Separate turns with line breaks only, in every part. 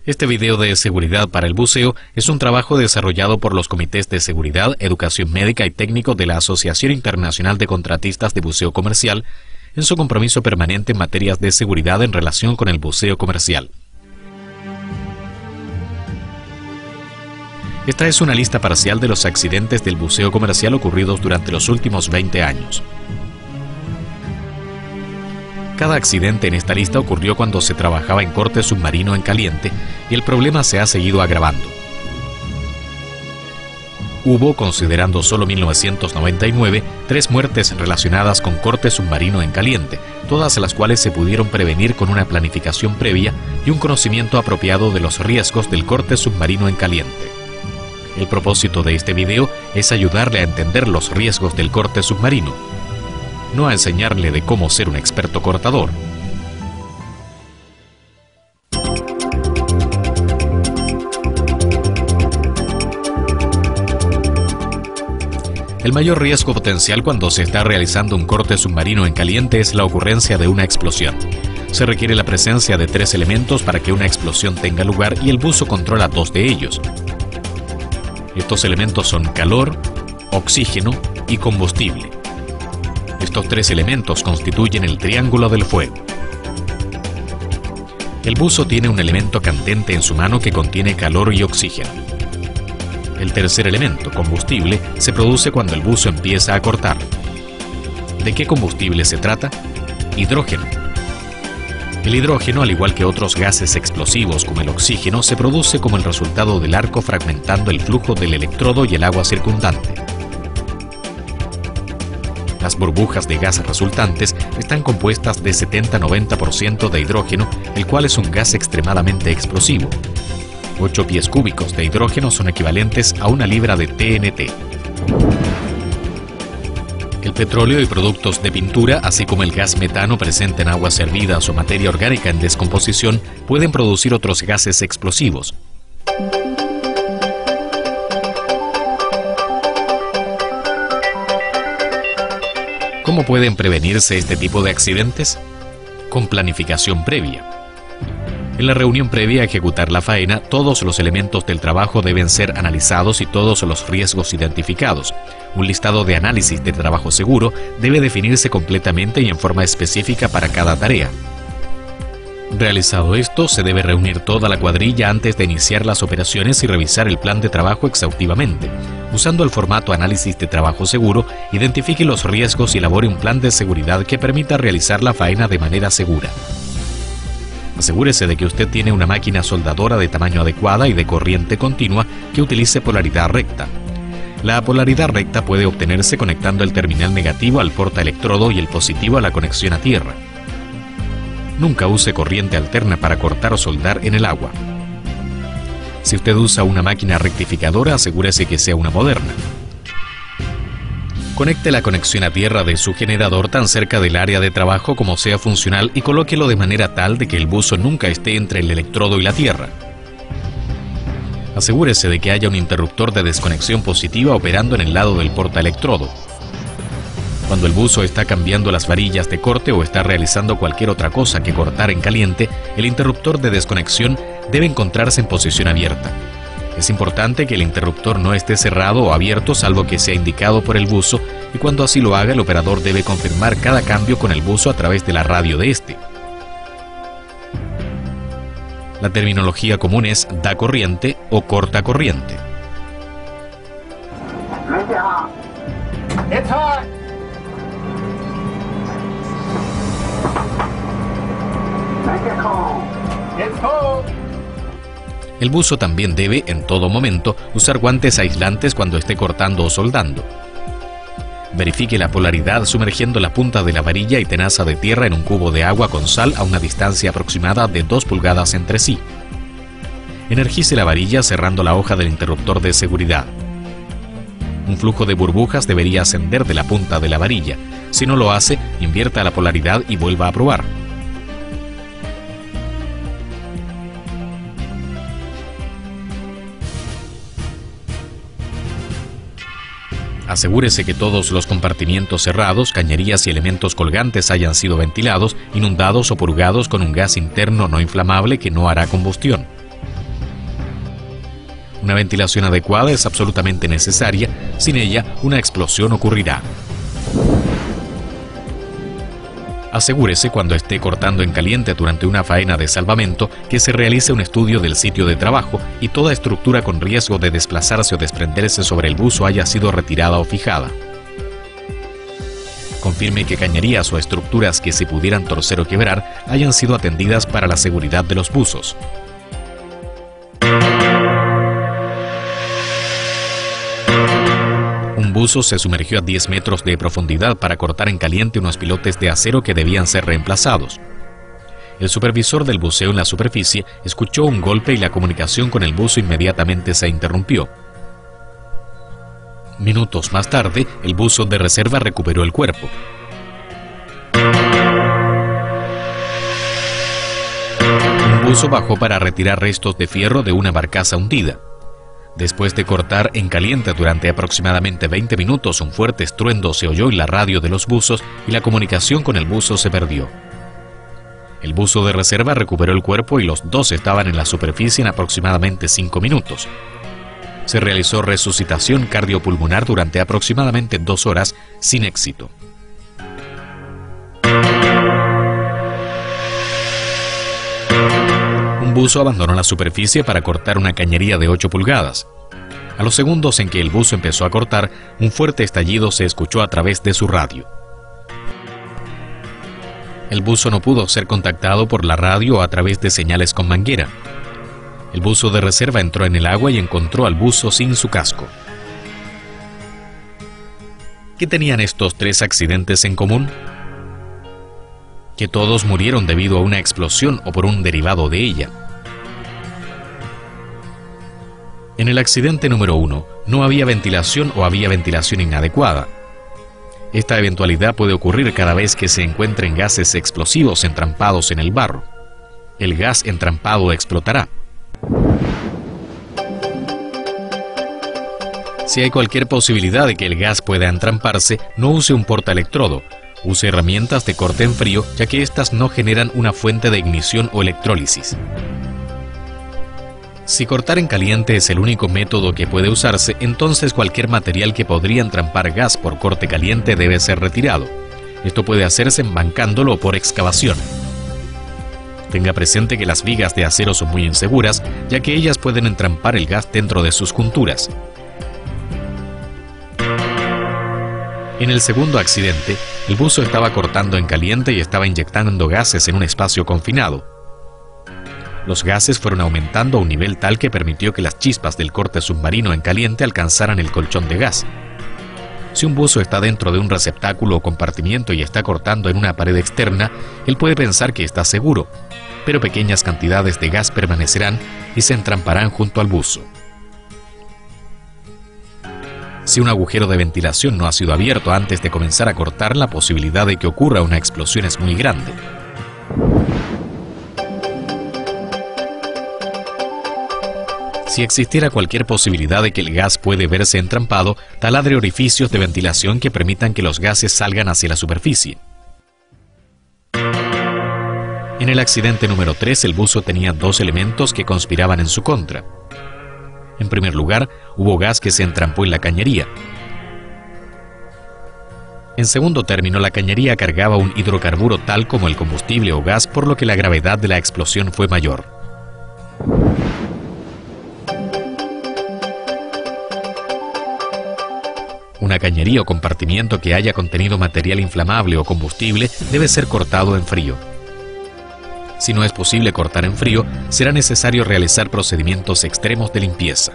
Este video de seguridad para el buceo es un trabajo desarrollado por los comités de seguridad, educación médica y técnico de la Asociación Internacional de Contratistas de Buceo Comercial en su compromiso permanente en materias de seguridad en relación con el buceo comercial. Esta es una lista parcial de los accidentes del buceo comercial ocurridos durante los últimos 20 años. Cada accidente en esta lista ocurrió cuando se trabajaba en corte submarino en caliente y el problema se ha seguido agravando. Hubo, considerando solo 1999, 3 muertes relacionadas con corte submarino en caliente, todas las cuales se pudieron prevenir con una planificación previa y un conocimiento apropiado de los riesgos del corte submarino en caliente. El propósito de este video es ayudarle a entender los riesgos del corte submarino, no a enseñarle de cómo ser un experto cortador. El mayor riesgo potencial cuando se está realizando un corte submarino en caliente es la ocurrencia de una explosión. Se requiere la presencia de 3 elementos para que una explosión tenga lugar y el buzo controla 2 de ellos. Estos elementos son calor, oxígeno y combustible. Estos 3 elementos constituyen el triángulo del fuego. El buzo tiene un elemento candente en su mano que contiene calor y oxígeno. El tercer elemento, combustible, se produce cuando el buzo empieza a cortar. ¿De qué combustible se trata? Hidrógeno. El hidrógeno, al igual que otros gases explosivos como el oxígeno, se produce como el resultado del arco fragmentando el flujo del electrodo y el agua circundante. Las burbujas de gas resultantes están compuestas de 70-90% de hidrógeno, el cual es un gas extremadamente explosivo. 8 pies cúbicos de hidrógeno son equivalentes a 1 libra de TNT. El petróleo y productos de pintura, así como el gas metano presente en aguas hervidas o materia orgánica en descomposición, pueden producir otros gases explosivos. ¿Cómo pueden prevenirse este tipo de accidentes? Con planificación previa. En la reunión previa a ejecutar la faena, todos los elementos del trabajo deben ser analizados y todos los riesgos identificados. Un listado de análisis de trabajo seguro debe definirse completamente y en forma específica para cada tarea. Realizado esto, se debe reunir toda la cuadrilla antes de iniciar las operaciones y revisar el plan de trabajo exhaustivamente. Usando el formato análisis de trabajo seguro, identifique los riesgos y elabore un plan de seguridad que permita realizar la faena de manera segura. Asegúrese de que usted tiene una máquina soldadora de tamaño adecuada y de corriente continua que utilice polaridad recta. La polaridad recta puede obtenerse conectando el terminal negativo al portaelectrodo y el positivo a la conexión a tierra. Nunca use corriente alterna para cortar o soldar en el agua. Si usted usa una máquina rectificadora, asegúrese que sea una moderna. Conecte la conexión a tierra de su generador tan cerca del área de trabajo como sea funcional y colóquelo de manera tal de que el buzo nunca esté entre el electrodo y la tierra. Asegúrese de que haya un interruptor de desconexión positiva operando en el lado del portaelectrodo. Cuando el buzo está cambiando las varillas de corte o está realizando cualquier otra cosa que cortar en caliente, el interruptor de desconexión debe encontrarse en posición abierta. Es importante que el interruptor no esté cerrado o abierto salvo que sea indicado por el buzo, y cuando así lo haga, el operador debe confirmar cada cambio con el buzo a través de la radio de este. La terminología común es da corriente o corta corriente. El buzo también debe, en todo momento, usar guantes aislantes cuando esté cortando o soldando. Verifique la polaridad sumergiendo la punta de la varilla y tenaza de tierra en un cubo de agua con sal a una distancia aproximada de 2 pulgadas entre sí. Energice la varilla cerrando la hoja del interruptor de seguridad. Un flujo de burbujas debería ascender de la punta de la varilla. Si no lo hace, invierta la polaridad y vuelva a probar. Asegúrese que todos los compartimientos cerrados, cañerías y elementos colgantes hayan sido ventilados, inundados o purgados con un gas interno no inflamable que no hará combustión. Una ventilación adecuada es absolutamente necesaria, sin ella una explosión ocurrirá. Asegúrese cuando esté cortando en caliente durante una faena de salvamento que se realice un estudio del sitio de trabajo y toda estructura con riesgo de desplazarse o desprenderse sobre el buzo haya sido retirada o fijada. Confirme que cañerías o estructuras que se pudieran torcer o quebrar hayan sido atendidas para la seguridad de los buzos. Un buzo se sumergió a 10 metros de profundidad para cortar en caliente unos pilotes de acero que debían ser reemplazados. El supervisor del buceo en la superficie escuchó un golpe y la comunicación con el buzo inmediatamente se interrumpió. Minutos más tarde, el buzo de reserva recuperó el cuerpo. Un buzo bajó para retirar restos de fierro de una barcaza hundida. Después de cortar en caliente durante aproximadamente 20 minutos, un fuerte estruendo se oyó en la radio de los buzos y la comunicación con el buzo se perdió. El buzo de reserva recuperó el cuerpo y los dos estaban en la superficie en aproximadamente 5 minutos. Se realizó resucitación cardiopulmonar durante aproximadamente 2 horas sin éxito. Un buzo abandonó la superficie para cortar una cañería de 8 pulgadas. A los segundos en que el buzo empezó a cortar, un fuerte estallido se escuchó a través de su radio. El buzo no pudo ser contactado por la radio o a través de señales con manguera. El buzo de reserva entró en el agua y encontró al buzo sin su casco. ¿Qué tenían estos 3 accidentes en común? Que todos murieron debido a una explosión o por un derivado de ella. En el accidente número 1, no había ventilación o había ventilación inadecuada. Esta eventualidad puede ocurrir cada vez que se encuentren gases explosivos entrampados en el barro. El gas entrampado explotará. Si hay cualquier posibilidad de que el gas pueda entramparse, no use un portaelectrodo. Use herramientas de corte en frío, ya que éstas no generan una fuente de ignición o electrólisis. Si cortar en caliente es el único método que puede usarse, entonces cualquier material que podría entrampar gas por corte caliente debe ser retirado. Esto puede hacerse embancándolo o por excavación. Tenga presente que las vigas de acero son muy inseguras, ya que ellas pueden entrampar el gas dentro de sus junturas. En el segundo accidente, el buzo estaba cortando en caliente y estaba inyectando gases en un espacio confinado. Los gases fueron aumentando a un nivel tal que permitió que las chispas del corte submarino en caliente alcanzaran el colchón de gas. Si un buzo está dentro de un receptáculo o compartimiento y está cortando en una pared externa, él puede pensar que está seguro, pero pequeñas cantidades de gas permanecerán y se entramparán junto al buzo. Si un agujero de ventilación no ha sido abierto antes de comenzar a cortar, la posibilidad de que ocurra una explosión es muy grande. Si existiera cualquier posibilidad de que el gas puede verse entrampado, taladre orificios de ventilación que permitan que los gases salgan hacia la superficie. En el accidente número 3, el buzo tenía 2 elementos que conspiraban en su contra. En primer lugar, hubo gas que se entrampó en la cañería. En segundo término, la cañería cargaba un hidrocarburo tal como el combustible o gas, por lo que la gravedad de la explosión fue mayor. Una cañería o compartimiento que haya contenido material inflamable o combustible debe ser cortado en frío. Si no es posible cortar en frío, será necesario realizar procedimientos extremos de limpieza.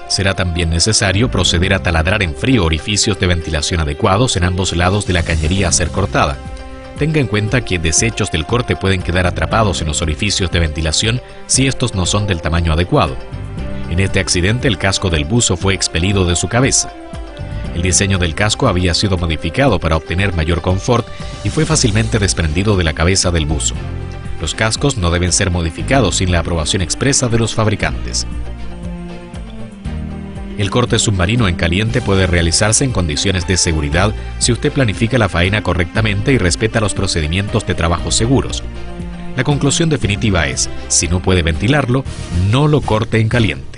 Será también necesario proceder a taladrar en frío orificios de ventilación adecuados en ambos lados de la cañería a ser cortada. Tenga en cuenta que desechos del corte pueden quedar atrapados en los orificios de ventilación si estos no son del tamaño adecuado. En este accidente, el casco del buzo fue expelido de su cabeza. El diseño del casco había sido modificado para obtener mayor confort y fue fácilmente desprendido de la cabeza del buzo. Los cascos no deben ser modificados sin la aprobación expresa de los fabricantes. El corte submarino en caliente puede realizarse en condiciones de seguridad si usted planifica la faena correctamente y respeta los procedimientos de trabajo seguros. La conclusión definitiva es, si no puede ventilarlo, no lo corte en caliente.